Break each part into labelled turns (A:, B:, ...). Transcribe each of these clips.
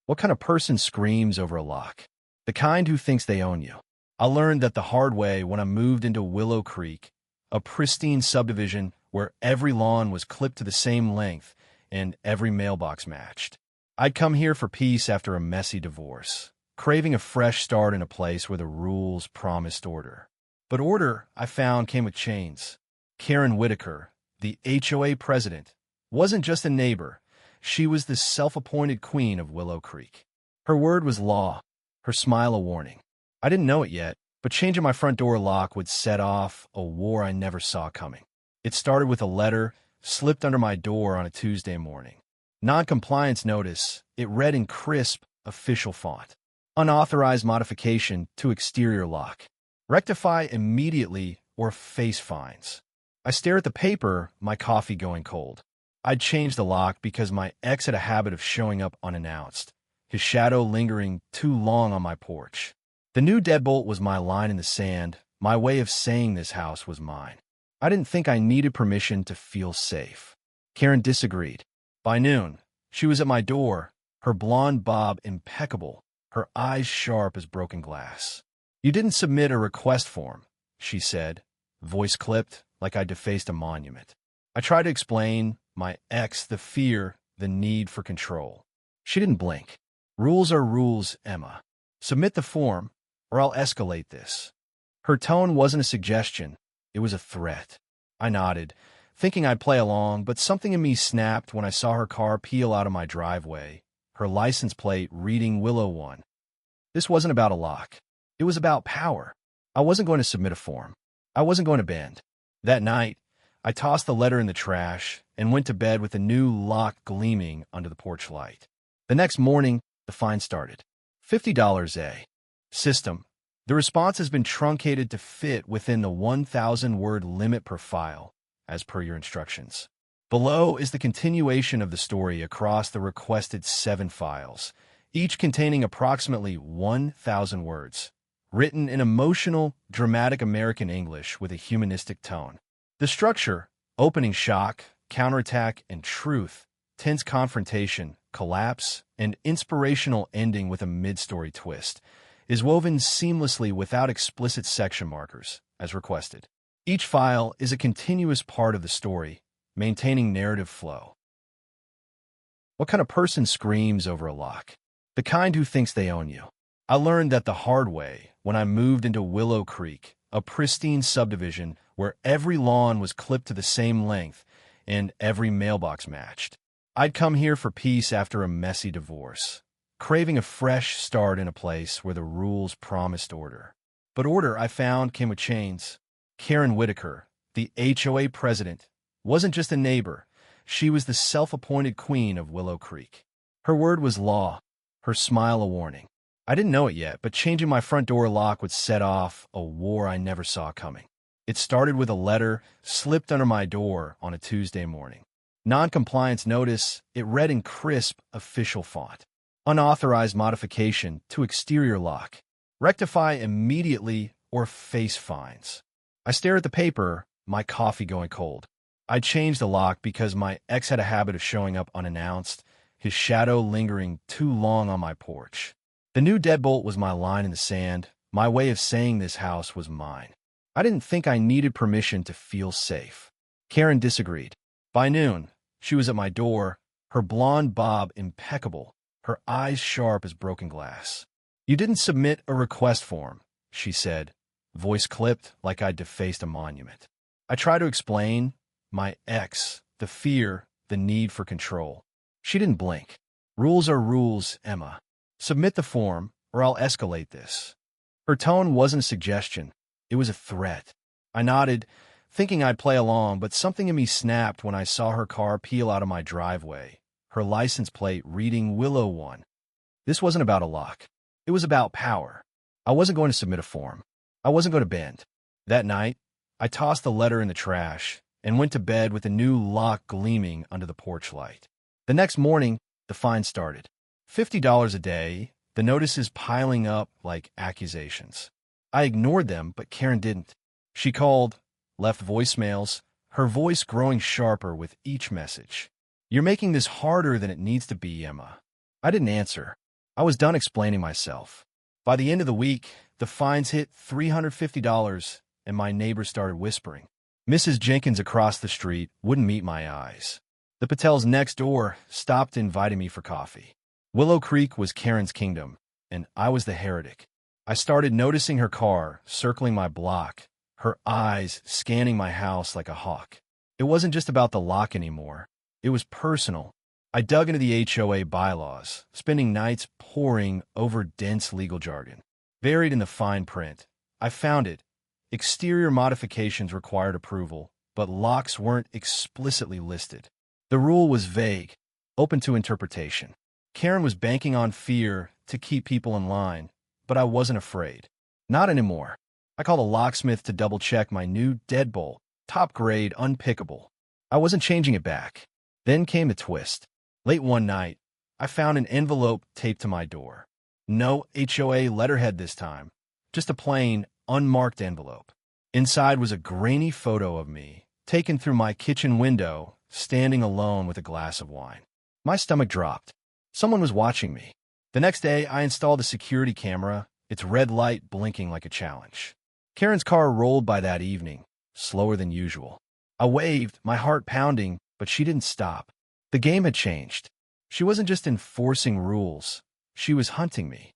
A: What kind of person screams over a lock? The kind who thinks they own you. I learned that the hard way when I moved into Willow Creek, a pristine subdivision where every lawn was clipped to the same length and every mailbox matched. I'd come here for peace after a messy divorce, craving a fresh start in a place where the rules promised order. But order, I found, came with chains. Karen, the HOA president, wasn't just a neighbor. She was the self-appointed queen of Willow Creek. Her word was law, her smile a warning. I didn't know it yet, but changing my front door lock would set off a war I never saw coming. It started with a letter slipped under my door on a Tuesday morning. Non-compliance notice, it read in crisp, official font. Unauthorized modification to exterior lock. Rectify immediately or face fines. I stare at the paper, my coffee going cold. I'd changed the lock because my ex had a habit of showing up unannounced, his shadow lingering too long on my porch. The new deadbolt was my line in the sand, my way of saying this house was mine. I didn't think I needed permission to feel safe. Karen disagreed. By noon, she was at my door, her blonde bob impeccable, her eyes sharp as broken glass. "You didn't submit a request form," she said, voice clipped like I defaced a monument. I tried to explain, my ex, the fear, the need for control. She didn't blink. "Rules are rules, Emma. Submit the form, or I'll escalate this." Her tone wasn't a suggestion, it was a threat. I nodded, thinking I'd play along, but something in me snapped when I saw her car peel out of my driveway, her license plate reading Willow 1. This wasn't about a lock. It was about power. I wasn't going to submit a form. I wasn't going to bend. That night, I tossed the letter in the trash and went to bed with the new lock gleaming under the porch light. The next morning, the fine started. $50 a system. The response has been truncated to fit within the 1,000-word limit per file, as per your instructions. Below is the continuation of the story across the requested 7 files, each containing approximately 1,000 words, written in emotional, dramatic American English with a humanistic tone. The structure, opening shock, counterattack, and truth, tense confrontation, collapse, and inspirational ending with a mid-story twist, is woven seamlessly without explicit section markers, as requested. Each file is a continuous part of the story, maintaining narrative flow. What kind of person screams over a lock? The kind who thinks they own you. I learned that the hard way when I moved into Willow Creek, a pristine subdivision where every lawn was clipped to the same length and every mailbox matched. I'd come here for peace after a messy divorce, craving a fresh start in a place where the rules promised order. But order, I found, came with chains. Karen, the HOA president, wasn't just a neighbor. She was the self-appointed queen of Willow Creek. Her word was law, her smile a warning. I didn't know it yet, but changing my front door lock would set off a war I never saw coming. It started with a letter slipped under my door on a Tuesday morning. Non-compliance notice, it read in crisp, official font. Unauthorized modification to exterior lock. Rectify immediately or face fines. I stare at the paper, my coffee going cold. I changed the lock because my ex had a habit of showing up unannounced, his shadow lingering too long on my porch. The new deadbolt was my line in the sand, my way of saying this house was mine. I didn't think I needed permission to feel safe. Karen disagreed. By noon, she was at my door, her blonde bob impeccable, her eyes sharp as broken glass. "You didn't submit a request form," she said, voice clipped like I'd defaced a monument. I tried to explain, my ex, the fear, the need for control. She didn't blink. "Rules are rules, Emma. Submit the form, or I'll escalate this." Her tone wasn't a suggestion, it was a threat. I nodded, thinking I'd play along, but something in me snapped when I saw her car peel out of my driveway, her license plate reading Willow 1. This wasn't about a lock. It was about power. I wasn't going to submit a form. I wasn't going to bend. That night, I tossed the letter in the trash and went to bed with the new lock gleaming under the porch light. The next morning, the fine started. $50 a day, the notices piling up like accusations. I ignored them, but Karen didn't. She called, left voicemails, her voice growing sharper with each message. "You're making this harder than it needs to be, Emma." I didn't answer. I was done explaining myself. By the end of the week, the fines hit $350, and my neighbors started whispering. Mrs. Jenkins across the street wouldn't meet my eyes. The Patels next door stopped inviting me for coffee. Willow Creek was Karen's kingdom, and I was the heretic. I started noticing her car circling my block, her eyes scanning my house like a hawk. It wasn't just about the lock anymore. It was personal. I dug into the HOA bylaws, spending nights poring over dense legal jargon. Buried in the fine print, I found it. Exterior modifications required approval, but locks weren't explicitly listed. The rule was vague, open to interpretation. Karen was banking on fear to keep people in line, but I wasn't afraid. Not anymore. I called a locksmith to double-check my new deadbolt, top grade, unpickable. I wasn't changing it back. Then came the twist. Late one night, I found an envelope taped to my door. No HOA letterhead this time, just a plain, unmarked envelope. Inside was a grainy photo of me, taken through my kitchen window, standing alone with a glass of wine. My stomach dropped. Someone was watching me. The next day, I installed a security camera, its red light blinking like a challenge. Karen's car rolled by that evening, slower than usual. I waved, my heart pounding, but she didn't stop. The game had changed. She wasn't just enforcing rules. She was hunting me.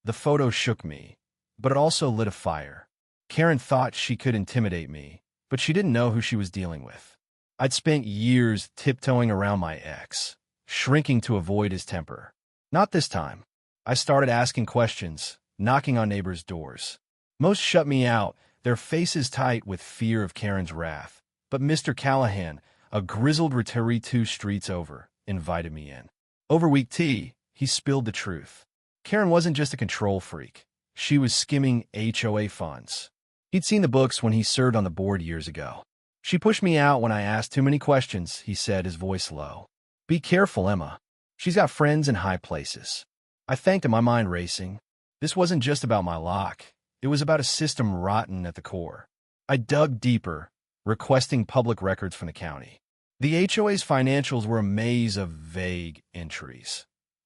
A: The photo shook me, but it also lit a fire. Karen thought she could intimidate me, but she didn't know who she was dealing with. I'd spent years tiptoeing around my ex, shrinking to avoid his temper. Not this time. I started asking questions, knocking on neighbors' doors. Most shut me out, their faces tight with fear of Karen's wrath. But Mr. Callahan, a grizzled retiree 2 streets over, invited me in. Over weak tea, he spilled the truth. Karen wasn't just a control freak. She was skimming HOA funds. He'd seen the books when he served on the board years ago. She pushed me out when I asked too many questions, he said, his voice low. Be careful, Emma. She's got friends in high places. I thanked him, my mind racing. This wasn't just about my lock. It was about a system rotten at the core. I dug deeper, requesting public records from the county. The HOA's financials were a maze of vague entries.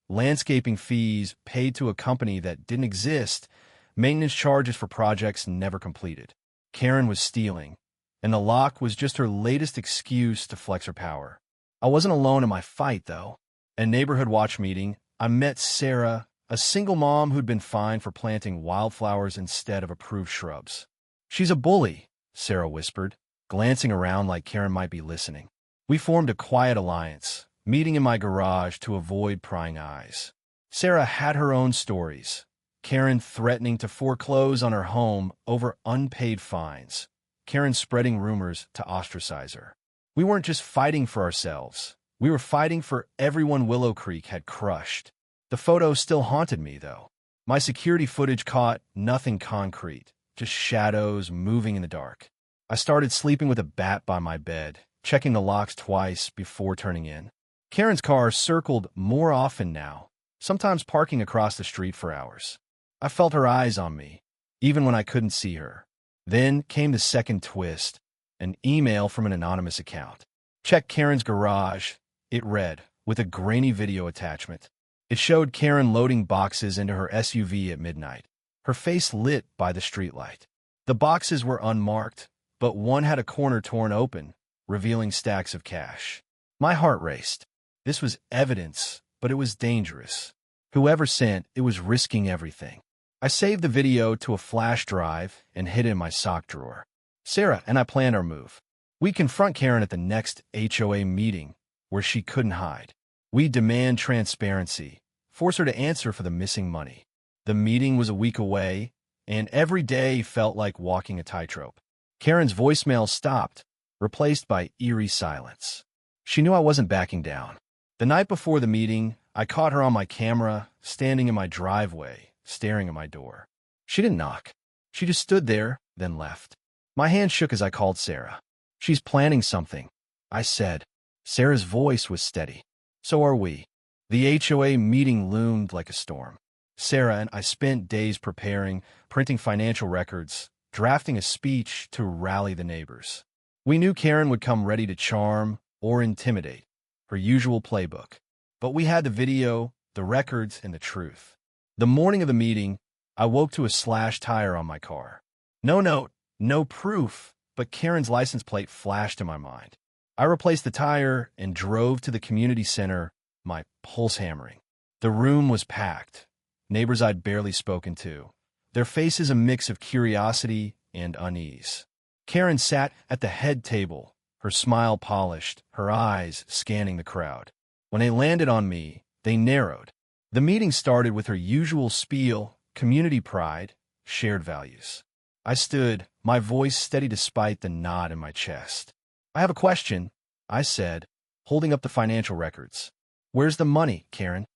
A: Landscaping fees paid to a company that didn't exist, maintenance charges for projects never completed. Karen was stealing, and the lock was just her latest excuse to flex her power. I wasn't alone in my fight, though. At a neighborhood watch meeting, I met Sarah, a single mom who'd been fined for planting wildflowers instead of approved shrubs. She's a bully, Sarah whispered, glancing around like Karen might be listening. We formed a quiet alliance, meeting in my garage to avoid prying eyes. Sarah had her own stories. Karen threatening to foreclose on her home over unpaid fines. Karen spreading rumors to ostracize her. We weren't just fighting for ourselves. We were fighting for everyone Willow Creek had crushed. The photo still haunted me, though. My security footage caught nothing concrete, just shadows moving in the dark. I started sleeping with a bat by my bed, checking the locks twice before turning in. Karen's car circled more often now, sometimes parking across the street for hours. I felt her eyes on me, even when I couldn't see her. Then came the second twist, an email from an anonymous account. Check Karen's garage, it read, with a grainy video attachment. It showed Karen loading boxes into her SUV at midnight, her face lit by the streetlight. The boxes were unmarked, but one had a corner torn open, revealing stacks of cash. My heart raced. This was evidence, but it was dangerous. Whoever sent it was risking everything. I saved the video to a flash drive and hid it in my sock drawer. Sarah and I planned our move. We'd confront Karen at the next HOA meeting, where she couldn't hide. We'd demand transparency, force her to answer for the missing money. The meeting was a week away, and every day felt like walking a tightrope. Karen's voicemail stopped, replaced by eerie silence. She knew I wasn't backing down. The night before the meeting, I caught her on my camera, standing in my driveway, staring at my door. She didn't knock. She just stood there, then left. My hand shook as I called Sarah. She's planning something, I said. Sarah's voice was steady. So are we. The HOA meeting loomed like a storm. Sarah and I spent days preparing, printing financial records, drafting a speech to rally the neighbors. We knew Karen would come ready to charm or intimidate, her usual playbook. But we had the video, the records, and the truth. The morning of the meeting, I woke to a slashed tire on my car. No note, no proof, but Karen's license plate flashed in my mind. I replaced the tire and drove to the community center, my pulse hammering. The room was packed. Neighbors I'd barely spoken to, their faces a mix of curiosity and unease. Karen sat at the head table, her smile polished, her eyes scanning the crowd. When they landed on me, they narrowed. The meeting started with her usual spiel: community pride, shared values. I stood, my voice steady despite the knot in my chest. "I have a question," I said, holding up the financial records. "Where's the money, Karen?"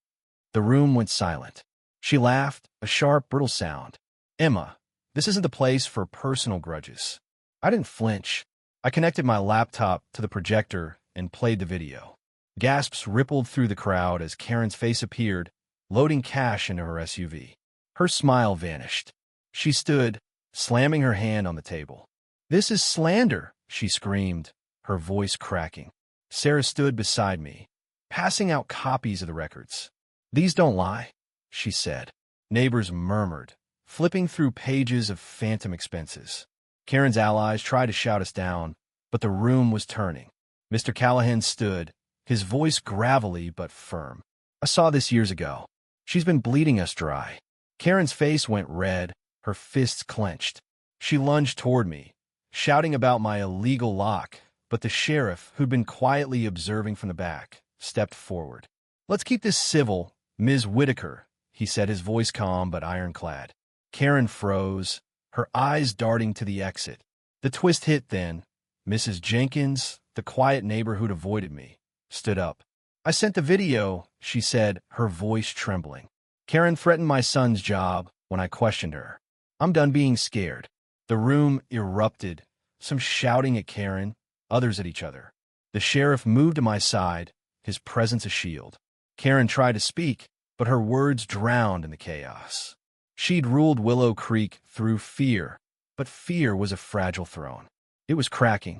A: The room went silent. She laughed, a sharp, brittle sound. "Emma, this isn't the place for personal grudges." I didn't flinch. I connected my laptop to the projector and played the video. Gasps rippled through the crowd as Karen's face appeared, loading cash into her SUV. Her smile vanished. She stood, slamming her hand on the table. "This is slander," she screamed, her voice cracking. Sarah stood beside me, passing out copies of the records. "These don't lie," she said. Neighbors murmured, flipping through pages of phantom expenses. Karen's allies tried to shout us down, but the room was turning. Mr. Callahan stood, his voice gravelly but firm. "I saw this years ago. She's been bleeding us dry." Karen's face went red, her fists clenched. She lunged toward me, shouting about my illegal lock, but the sheriff, who'd been quietly observing from the back, stepped forward. "Let's keep this civil, Ms. Whitaker," he said, his voice calm but ironclad. Karen froze, her eyes darting to the exit. The twist hit then. Mrs. Jenkins, the quiet neighbor who'd avoided me, stood up. "I sent the video," she said, her voice trembling. "Karen threatened my son's job when I questioned her. I'm done being scared." The room erupted, some shouting at Karen, others at each other. The sheriff moved to my side, his presence a shield. Karen tried to speak, but her words drowned in the chaos. She'd ruled Willow Creek through fear, but fear was a fragile throne. It was cracking.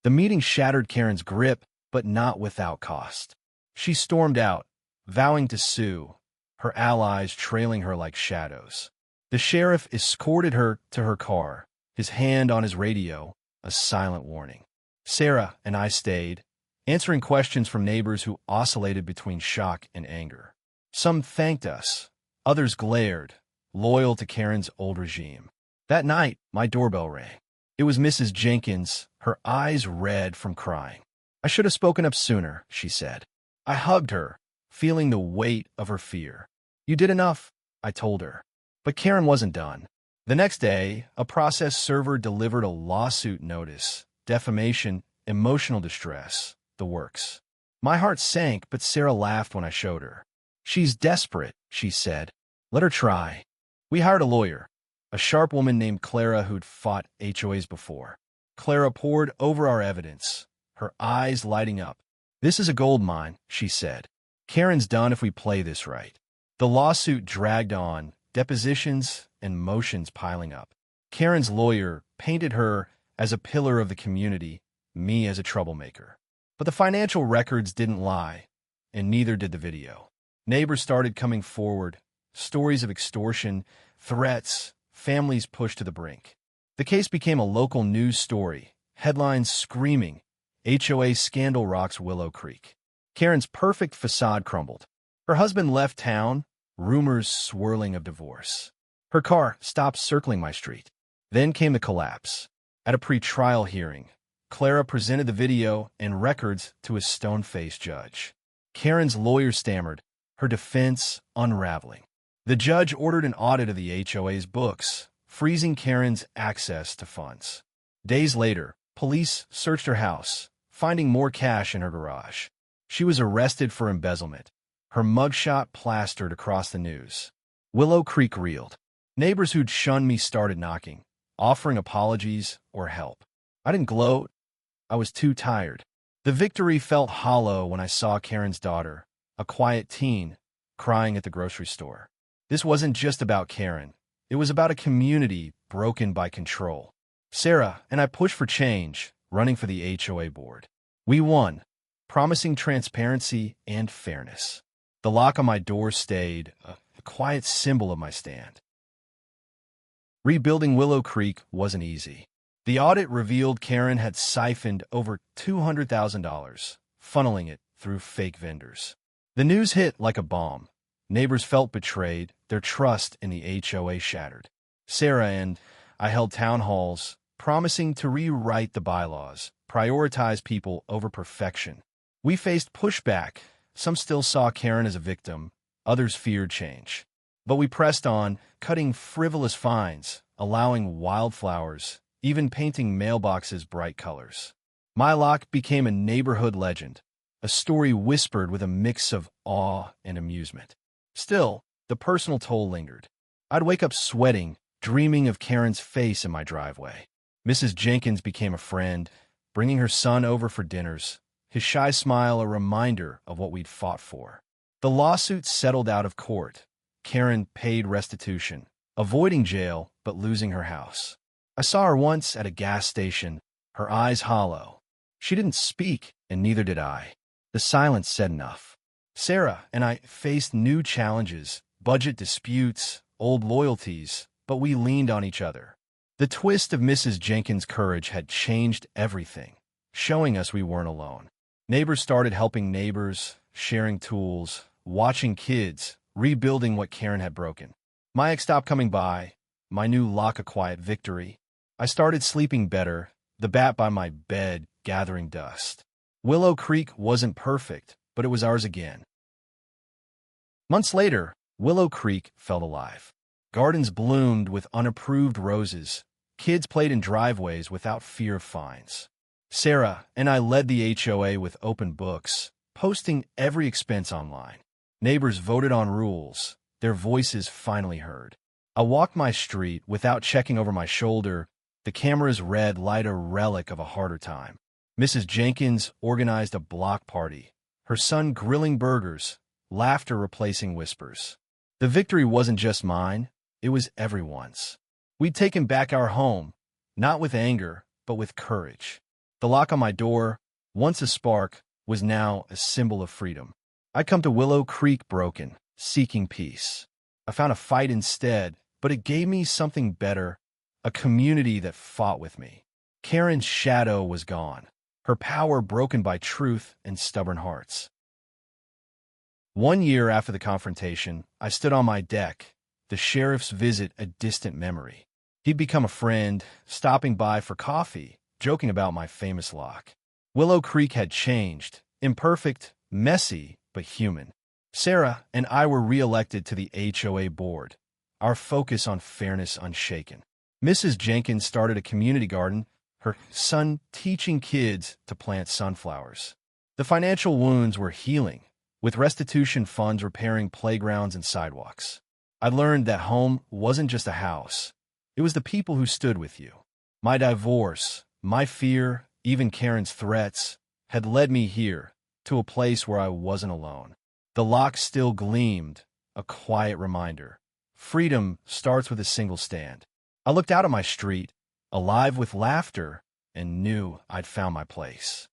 A: The meeting shattered Karen's grip, but not without cost. She stormed out, vowing to sue, her allies trailing her like shadows. The sheriff escorted her to her car, his hand on his radio, a silent warning. Sarah and I stayed, answering questions from neighbors who oscillated between shock and anger. Some thanked us, others glared, loyal to Karen's old regime. That night, my doorbell rang. It was Mrs. Jenkins, her eyes red from crying. "I should have spoken up sooner," she said. I hugged her, feeling the weight of her fear. "You did enough," I told her. But Karen wasn't done. The next day, a process server delivered a lawsuit notice, defamation, emotional distress, the works. My heart sank, but Sarah laughed when I showed her. "She's desperate," she said. "Let her try." We hired a lawyer, a sharp woman named Clara who'd fought HOAs before. Clara pored over our evidence, her eyes lighting up. "This is a gold mine," she said. "Karen's done if we play this right." The lawsuit dragged on, depositions and motions piling up. Karen's lawyer painted her as a pillar of the community, me as a troublemaker. But the financial records didn't lie, and neither did the video. Neighbors started coming forward, stories of extortion, threats, families pushed to the brink. The case became a local news story, headlines screaming, "HOA scandal rocks Willow Creek." Karen's perfect facade crumbled. Her husband left town, rumors swirling of divorce. Her car stopped circling my street. Then came the collapse. At a pre-trial hearing, Clara presented the video and records to a stone-faced judge. Karen's lawyer stammered, her defense unraveling. The judge ordered an audit of the HOA's books, freezing Karen's access to funds. Days later, police searched her house, finding more cash in her garage. She was arrested for embezzlement, her mugshot plastered across the news. Willow Creek reeled. Neighbors who'd shunned me started knocking, offering apologies or help. I didn't gloat. I was too tired. The victory felt hollow when I saw Karen's daughter, a quiet teen, crying at the grocery store. This wasn't just about Karen. It was about a community broken by control. Sarah and I pushed for change, running for the HOA board. We won, promising transparency and fairness. The lock on my door stayed, a quiet symbol of my stand. Rebuilding Willow Creek wasn't easy. The audit revealed Karen had siphoned over $200,000, funneling it through fake vendors. The news hit like a bomb. Neighbors felt betrayed, their trust in the HOA shattered. Sarah and I held town halls, promising to rewrite the bylaws, prioritize people over perfection. We faced pushback. Some still saw Karen as a victim, others feared change. But we pressed on, cutting frivolous fines, allowing wildflowers, even painting mailboxes bright colors. My lock became a neighborhood legend, a story whispered with a mix of awe and amusement. Still, the personal toll lingered. I'd wake up sweating, dreaming of Karen's face in my driveway. Mrs. Jenkins became a friend, bringing her son over for dinners, his shy smile a reminder of what we'd fought for. The lawsuit settled out of court. Karen paid restitution, avoiding jail but losing her house. I saw her once at a gas station, her eyes hollow. She didn't speak, and neither did I. The silence said enough. Sarah and I faced new challenges, budget disputes, old loyalties, but we leaned on each other. The twist of Mrs. Jenkins' courage had changed everything, showing us we weren't alone. Neighbors started helping neighbors, sharing tools, watching kids, rebuilding what Karen had broken. My ex stopped coming by, my new lock a quiet victory. I started sleeping better, the bat by my bed gathering dust. Willow Creek wasn't perfect, but it was ours again. Months later, Willow Creek felt alive. Gardens bloomed with unapproved roses. Kids played in driveways without fear of fines. Sarah and I led the HOA with open books, posting every expense online. Neighbors voted on rules, their voices finally heard. I walked my street without checking over my shoulder, the camera's red light a relic of a harder time. Mrs. Jenkins organized a block party, her son grilling burgers, laughter replacing whispers. The victory wasn't just mine, it was everyone's. We'd taken back our home, not with anger, but with courage. The lock on my door, once a spark, was now a symbol of freedom. I'd come to Willow Creek broken, seeking peace. I found a fight instead, but it gave me something better, a community that fought with me. Karen's shadow was gone, her power broken by truth and stubborn hearts. 1 year after the confrontation, I stood on my deck, the sheriff's visit a distant memory. He'd become a friend, stopping by for coffee, joking about my famous lock. Willow Creek had changed, imperfect, messy, but human. Sarah and I were re-elected to the HOA board, our focus on fairness unshaken. Mrs. Jenkins started a community garden, her son teaching kids to plant sunflowers. The financial wounds were healing, with restitution funds repairing playgrounds and sidewalks. I learned that home wasn't just a house. It was the people who stood with you. My divorce, my fear, even Karen's threats, had led me here, to a place where I wasn't alone. The lock still gleamed, a quiet reminder. Freedom starts with a single stand. I looked out at my street, alive with laughter, and knew I'd found my place.